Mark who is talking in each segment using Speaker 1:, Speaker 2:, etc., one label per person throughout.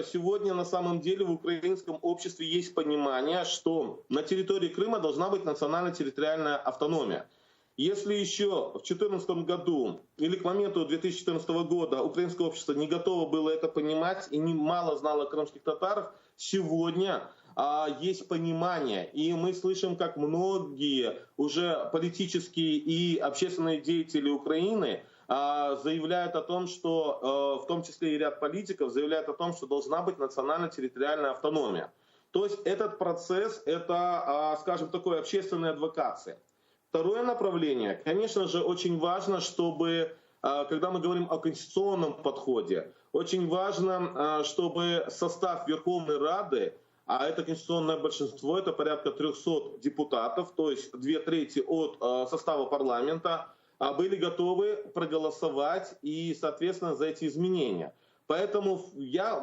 Speaker 1: Сегодня на самом деле в украинском обществе есть понимание, что на территории Крыма должна быть национально-территориальная автономия. Если еще в 2014 году или к моменту 2014 года украинское общество не готово было это понимать и мало знало крымских татар, сегодня есть понимание. И мы слышим, как многие уже политические и общественные деятели Украины заявляют о том, что, в том числе и ряд политиков, заявляют о том, что должна быть национально-территориальная автономия. То есть этот процесс, это, скажем, такой общественной адвокации. Второе направление, конечно же, очень важно, чтобы, когда мы говорим о конституционном подходе, очень важно, чтобы состав Верховной Рады, а это конституционное большинство, это порядка 300 депутатов, то есть 2/3 от состава парламента, были готовы проголосовать и, соответственно, за эти изменения. Поэтому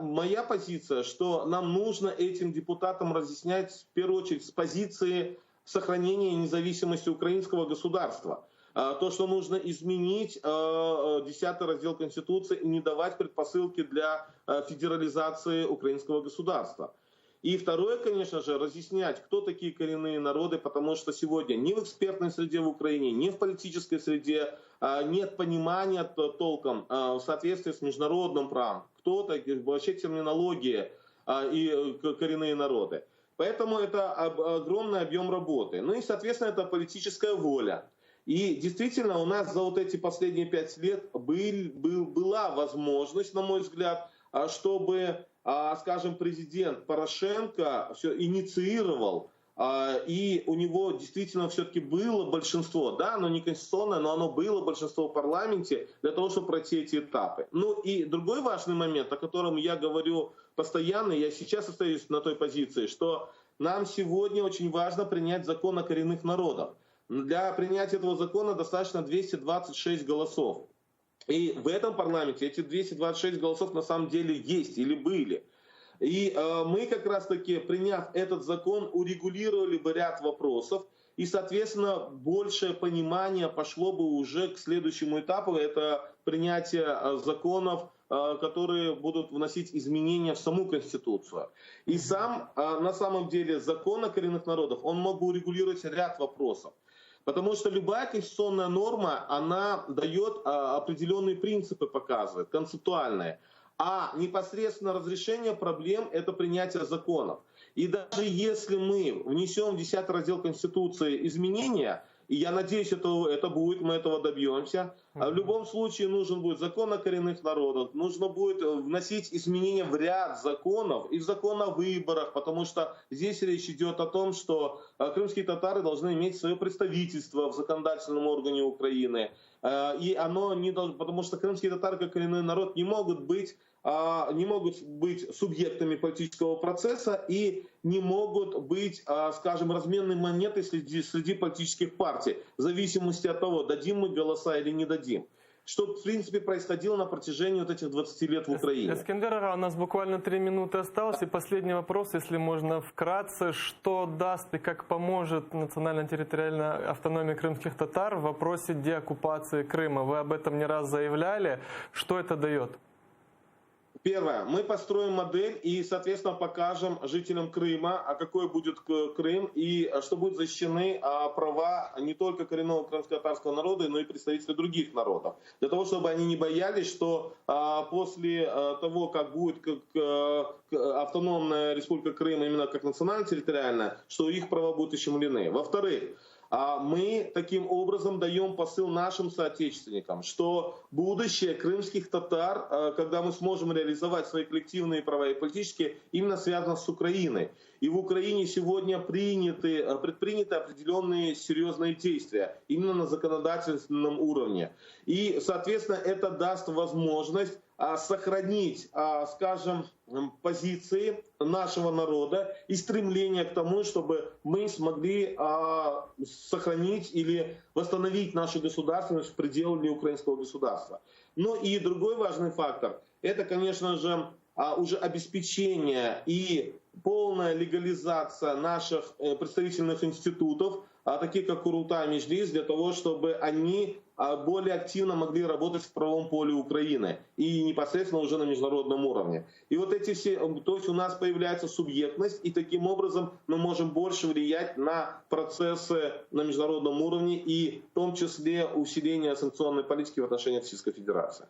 Speaker 1: моя позиция, что нам нужно этим депутатам разъяснять в первую очередь с позиции сохранения независимости украинского государства. То, что нужно изменить 10-й раздел Конституции и не давать предпосылки для федерализации украинского государства. И второе, конечно же, разъяснять, кто такие коренные народы, потому что сегодня ни в экспертной среде в Украине, ни в политической среде нет понимания толком в соответствии с международным правом, кто такие, вообще терминология и коренные народы. Поэтому это огромный объем работы. Ну и, соответственно, это политическая воля. И действительно, у нас за вот эти последние 5 лет была возможность, на мой взгляд, чтобы, скажем, президент Порошенко все инициировал, и у него действительно все-таки было большинство, да, оно не конституционное, но оно было большинство в парламенте для того, чтобы пройти эти этапы. Ну и другой важный момент, о котором я говорю постоянно, я сейчас остаюсь на той позиции, что нам сегодня очень важно принять закон о коренных народах. Для принятия этого закона достаточно 226 голосов. И в этом парламенте эти 226 голосов на самом деле есть или были. И мы как раз таки, приняв этот закон, урегулировали бы ряд вопросов. И, соответственно, большее понимание пошло бы уже к следующему этапу. Это принятие законов, которые будут вносить изменения в саму Конституцию. И сам, на самом деле, закон о коренных народах, он мог бы урегулировать ряд вопросов. Потому что любая конституционная норма, она дает определенные принципы, показывает, концептуальные. А непосредственно разрешение проблем – это принятие законов. И даже если мы внесем в 10-й раздел Конституции изменения, и я надеюсь, это будет, мы этого добьемся, в любом случае нужен будет закон о коренных народах, нужно будет вносить изменения в ряд законов и в закон о выборах, потому что здесь речь идет о том, что крымские татары должны иметь свое представительство в законодательном органе Украины. И оно не должно, потому что крымские татары, как коренной народ, не могут быть субъектами политического процесса и не могут быть, скажем, разменной монетой среди политических партий, в зависимости от того, дадим мы голоса или не дадим. Что, в принципе, происходило на протяжении вот этих 20 лет в Украине.
Speaker 2: Эскендер Ара, у нас буквально 3 минуты осталось. И последний вопрос, если можно вкратце. Что даст и как поможет национально-территориальная автономия крымских татар в вопросе деоккупации Крыма? Вы об этом не раз заявляли. Что это дает?
Speaker 1: Первое. Мы построим модель и, соответственно, покажем жителям Крыма, какой будет Крым и что будут защищены права не только коренного крымско-татарского народа, но и представителей других народов. Для того, чтобы они не боялись, что после того, как будет автономная республика Крым именно как национально-территориальная, что их права будут ущемлены. Во-вторых, мы таким образом даем посыл нашим соотечественникам, что будущее крымских татар, когда мы сможем реализовать свои коллективные права и политические, именно связано с Украиной. И в Украине сегодня предприняты определенные серьезные действия, именно на законодательном уровне. И, соответственно, это даст возможность сохранить, скажем, позиции нашего народа и стремление к тому, чтобы мы смогли сохранить или восстановить нашу государственность в пределах украинского государства. Ну и другой важный фактор – это, конечно же, уже обеспечение и полная легализация наших представительных институтов, таких как Курултай, Меджлис, для того, чтобы они более активно могли работать в правовом поле Украины и непосредственно уже на международном уровне. И вот эти все, то есть у нас появляется субъектность, и таким образом мы можем больше влиять на процессы на международном уровне и в том числе усиление санкционной политики в отношении Российской Федерации.